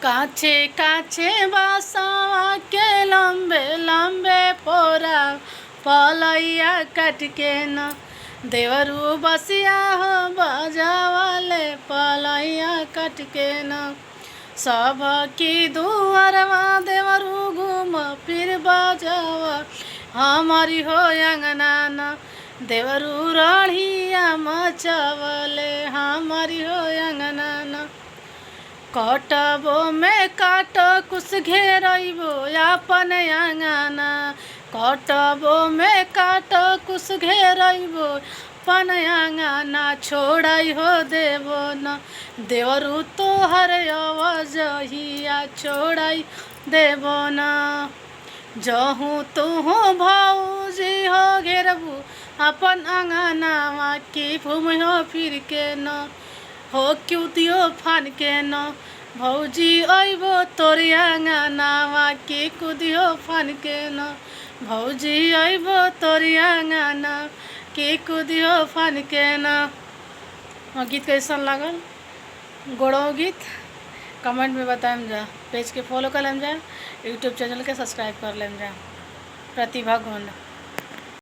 काचे काचे बासवा के लंबे लंबे पोरा पलैया कट के न देवरू बसिया हो बजावाले पलैया कट के न सब की दुआरवा देवरू घूम फिर बजावा हमारी हो अंगना न देवरू रढ़िया मचावले हमारी हो अंगना न कटबो में काट कुछ घेरबो अपन अंगना कटबो में काट कुछ घेरबो अपन अंगना छोड़ाई हो देबो न देवरू तोहर अवजहिया छोड़ाई देबो न जहूँ तुहूँ भौजी हो घेरबू अपन अंगना की घूम हो फिर के न हो क्यों दियो फान के न भौजी अइबो तोरी अंगनावा की कुदियो फान के न भौजी अइबो तोरी अंगना की कुदियो फान के न। गीत कैसन लागल गोड़ो गीत कमेंट में बताएम जा। पेज के फॉलो कर लेम जा, यूट्यूब चैनल के सब्सक्राइब कर लेम जा। प्रतिभा गोंड।